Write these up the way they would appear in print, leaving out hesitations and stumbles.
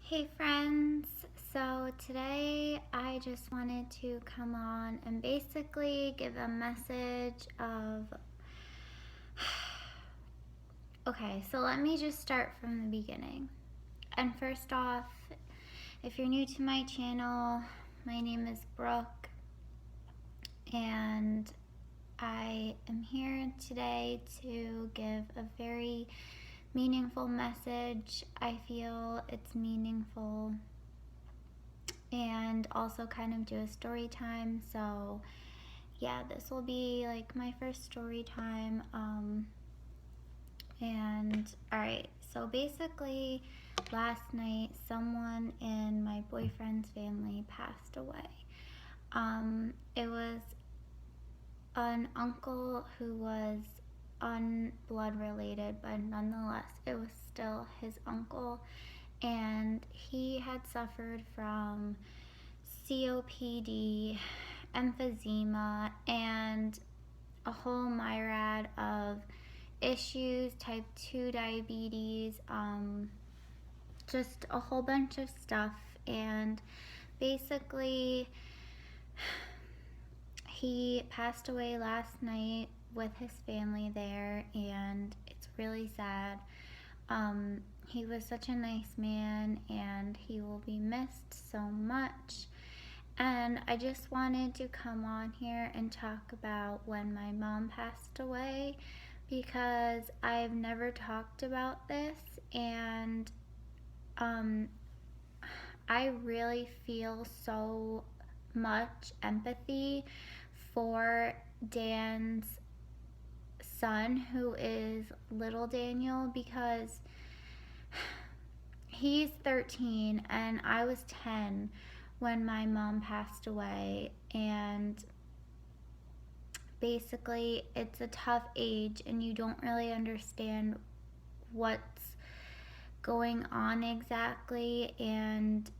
Hey friends, so today I just wanted to come on and basically give a message of okay, so let me just start from the beginning. And first off, if you're new to my channel, my name is Brooke and I am here today to give a very meaningful message. I feel it's meaningful, and also kind of do a story time. So yeah, this will be like my first story time. And all right, so basically last night someone in my boyfriend's family passed away. It was an uncle who was unblood related, but nonetheless it was still his uncle, and he had suffered from COPD, emphysema, and a whole myriad of issues, type 2 diabetes, just a whole bunch of stuff. And basically he passed away last night with his family there, and it's really sad. He was such a nice man, and he will be missed so much. And I just wanted to come on here and talk about when my mom passed away, because I've never talked about this, and I really feel so much empathy for Dan's son, who is little Daniel, because he's 13 and I was 10 when my mom passed away. And basically it's a tough age and you don't really understand what's going on exactly, and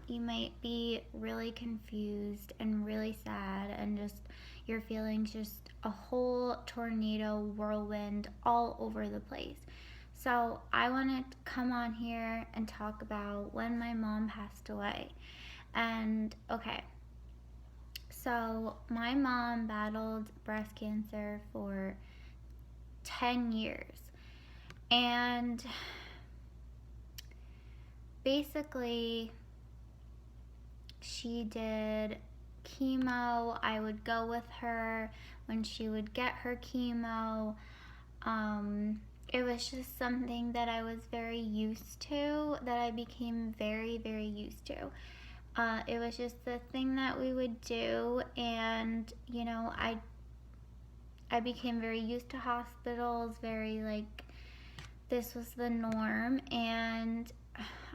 you might be really confused and really sad, and just your feelings just a whole tornado whirlwind all over the place. So I want to come on here and talk about when my mom passed away. And okay, so my mom battled breast cancer for 10 years, and basically she did chemo. I would go with her when she would get her chemo. It was just something that I was very used to, that I became very, very used to. It was just the thing that we would do, and you know, I became very used to hospitals, very like this was the norm. And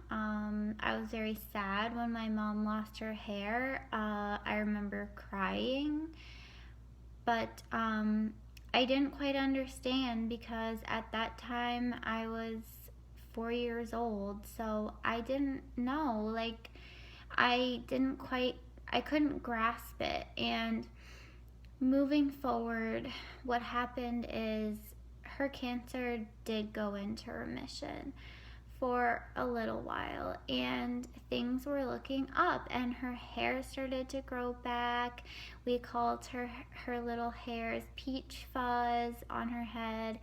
I was very sad when my mom lost her hair. I remember crying, but I didn't quite understand, because at that time I was 4 years old, so I didn't know, like I couldn't grasp it. And moving forward, what happened is her cancer did go into remission for a little while, and things were looking up, and her hair started to grow back. We called her little hairs peach fuzz on her head.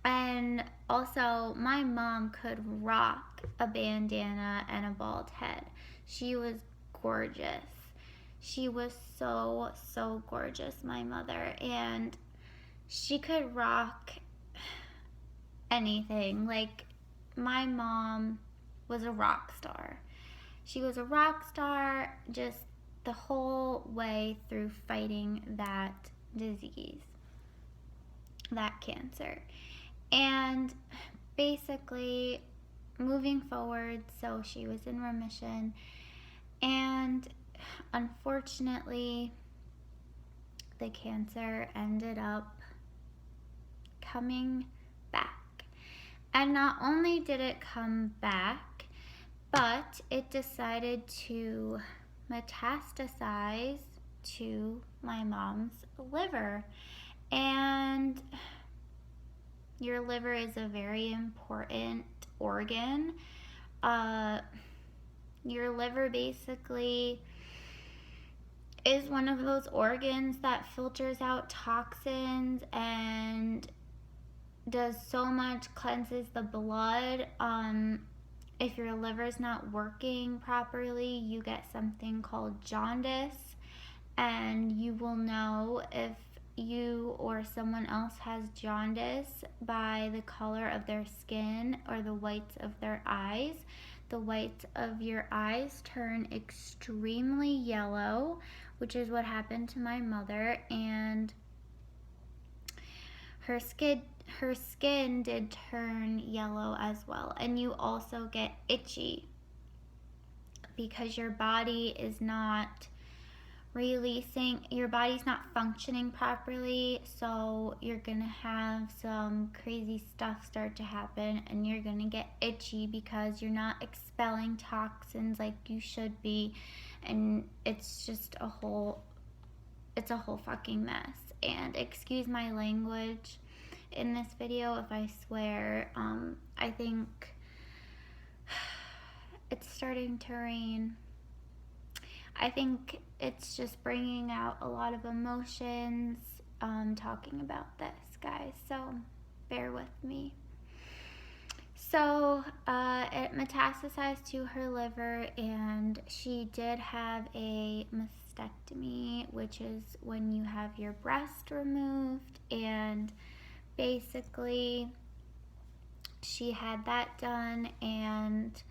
And also my mom could rock a bandana and a bald head. She was gorgeous. She was so gorgeous, my mother, and she could rock anything. Like, my mom was a rock star. She was a rock star just the whole way through fighting that disease, that cancer. And basically moving forward, so she was in remission, and unfortunately the cancer ended up coming back. And not only did it come back, but it decided to metastasize to my mom's liver. And your liver is a very important organ. Your liver basically is one of those organs that filters out toxins and does so much, cleanses the blood. If your liver's not working properly, you get something called jaundice, and you will know if you or someone else has jaundice by the color of their skin or the whites of their eyes. The whites of your eyes turn extremely yellow, which is what happened to my mother, and her skin did turn yellow as well. And you also get itchy because your body is not your body's not functioning properly, so you're gonna have some crazy stuff start to happen, and you're gonna get itchy because you're not expelling toxins like you should be, and it's just a whole fucking mess. And excuse my language in this video if I swear. I think it's starting to rain. I think it's just bringing out a lot of emotions talking about this, guys, so bear with me. So it metastasized to her liver, and she did have a mastectomy, which is when you have your breast removed, and basically she had that done. And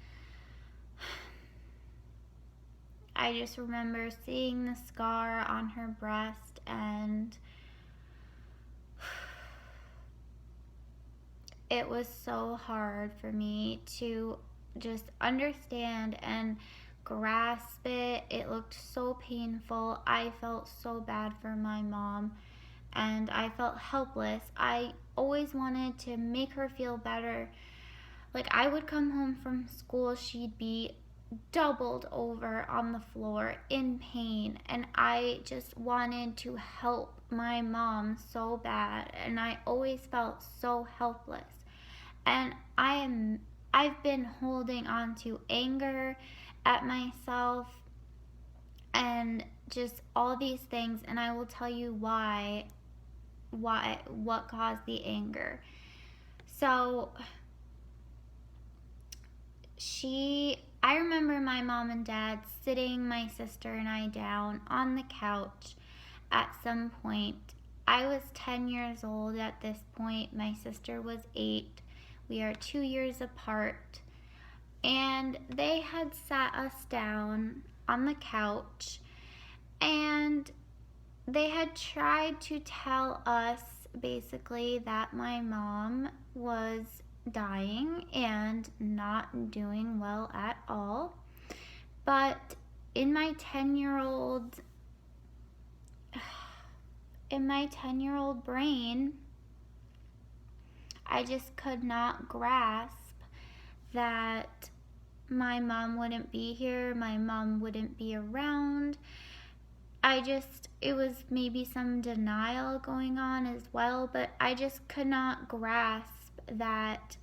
I just remember seeing the scar on her breast, and it was so hard for me to just understand and grasp it. It looked so painful. I felt so bad for my mom, and I felt helpless. I always wanted to make her feel better. Like, I would come home from school, she'd be doubled over on the floor in pain, and I just wanted to help my mom so bad, and I always felt so helpless. And I've been holding on to anger at myself and just all these things, and I will tell you what caused the anger. So I remember my mom and dad sitting my sister and I down on the couch at some point. I was 10 years old at this point. My sister was 8. We are 2 years apart. And they had sat us down on the couch, and they had tried to tell us basically that my mom was dying and not doing well at all. But in my 10-year-old brain, I just could not grasp that my mom wouldn't be here, my mom wouldn't be around. It was maybe some denial going on as well, but I just could not grasp that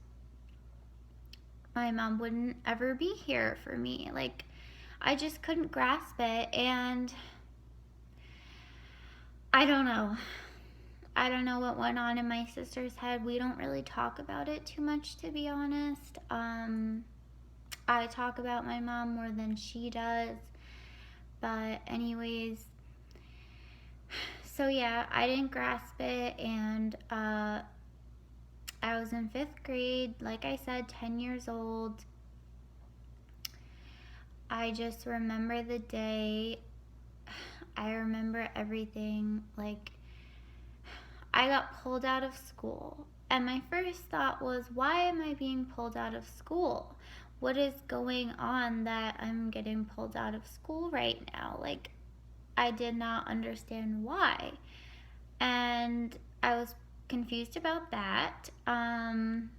my mom wouldn't ever be here for me. Like, I just couldn't grasp it, and I don't know what went on in my sister's head. We don't really talk about it too much, to be honest. I talk about my mom more than she does. But anyways, so yeah, I didn't grasp it, and I was in 5th grade, like I said, 10 years old. I just remember the day. I remember everything. Like, I got pulled out of school, and my first thought was, why am I being pulled out of school? What is going on that I'm getting pulled out of school right now? Like, I did not understand why. And I was confused about that. And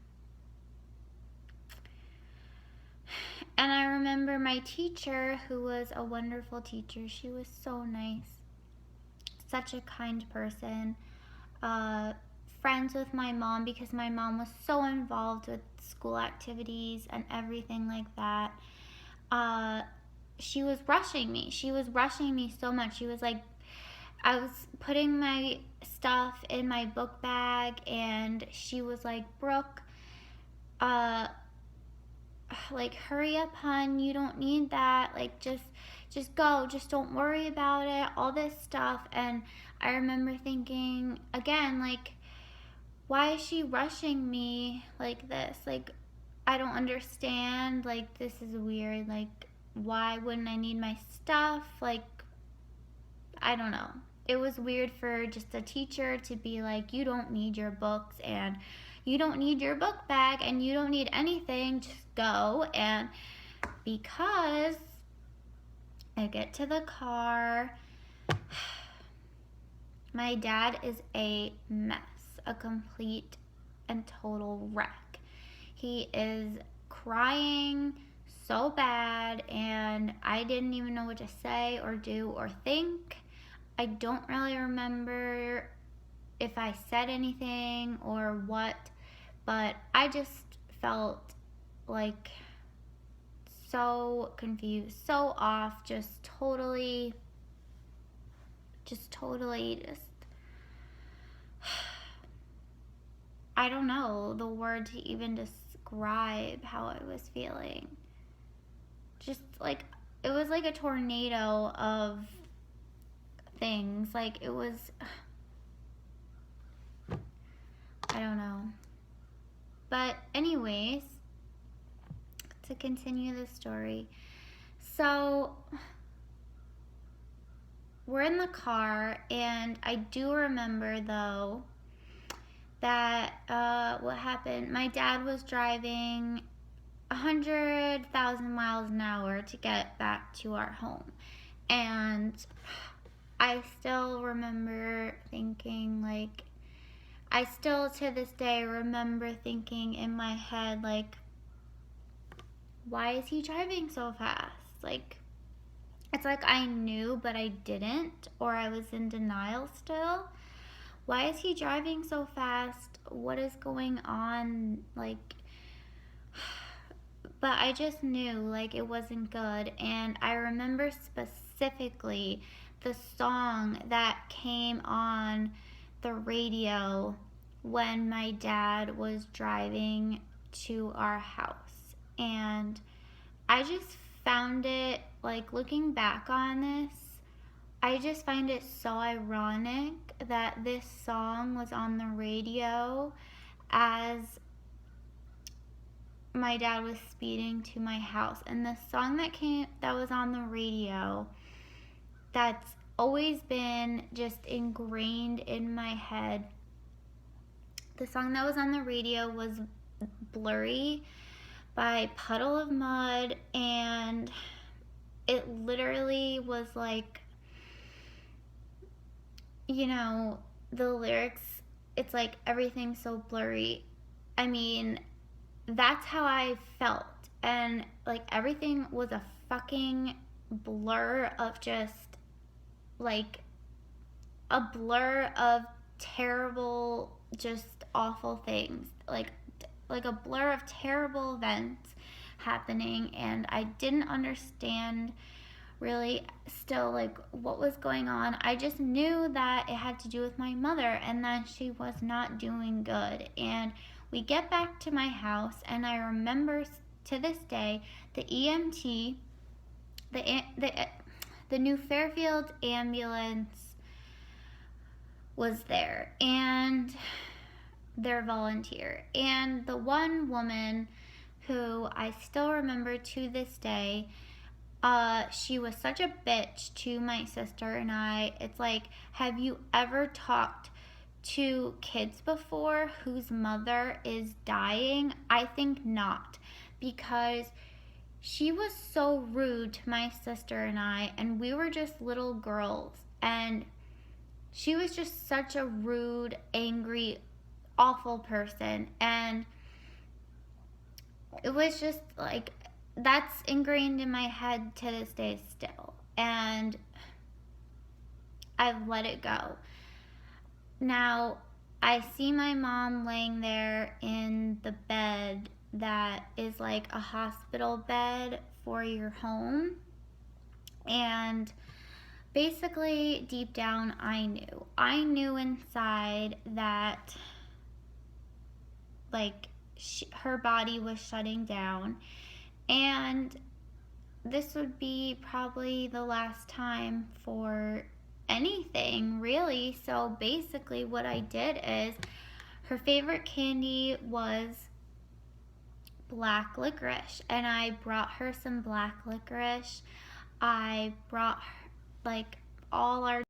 I remember my teacher, who was a wonderful teacher. She was so nice. Such a kind person. friends with my mom because my mom was so involved with school activities and everything like that. She was rushing me. She was rushing me so much. She was like, I was putting my stuff in my book bag, and she was like, Brooke, like, hurry up, hun, you don't need that, like, just go, just don't worry about it, all this stuff. And I remember thinking, again, like, why is she rushing me like this? Like, I don't understand, like, this is weird, like, why wouldn't I need my stuff? Like, I don't know. It was weird for just a teacher to be like, you don't need your books, and you don't need your book bag, and you don't need anything, just go. And because I get to the car, my dad is a mess, a complete and total wreck. He is crying so bad, and I didn't even know what to say or do or think. I don't really remember if I said anything or what, but I just felt like so confused, so off, just totally, I don't know the word to even describe how I was feeling. Just like, it was like a tornado of things. Like, it was, I don't know. But anyways, to continue the story. So we're in the car, and I do remember though that what happened, my dad was driving 100,000 miles an hour to get back to our home. And I still remember thinking, like, I still to this day remember thinking in my head, like, why is he driving so fast? Like, it's like I knew, but I didn't, or I was in denial still. Why is he driving so fast? What is going on? Like, but I just knew, like, it wasn't good. And I remember specifically the song that came on the radio when my dad was driving to our house. And I just found it, like, looking back on this, I just find it so ironic that this song was on the radio as my dad was speeding to my house. And the song that was on the radio, that's always been just ingrained in my head. The song that was on the radio was Blurry by Puddle of Mud, and it literally was like, you know, the lyrics, it's like, everything's so blurry. I mean, that's how I felt. And like, everything was a fucking blur of just, like, a blur of terrible, just awful things. Like a blur of terrible events happening, and I didn't understand really still, like, what was going on. I just knew that it had to do with my mother and that she was not doing good. And we get back to my house, and I remember to this day the EMT, the New Fairfield ambulance was there, and their volunteer, and the one woman who I still remember to this day, she was such a bitch to my sister and I. It's like, have you ever talked to kids before whose mother is dying? I think not, because she was so rude to my sister and I, and we were just little girls, and she was just such a rude, angry, awful person. And it was just like, that's ingrained in my head to this day still, and I've let it go. Now, I see my mom laying there in the bed that is like a hospital bed for your home. And basically, deep down, I knew inside that, like, her body was shutting down, and this would be probably the last time for anything, really. So basically, what I did is, her favorite candy was black licorice, and I brought her some black licorice. I brought her, like, all our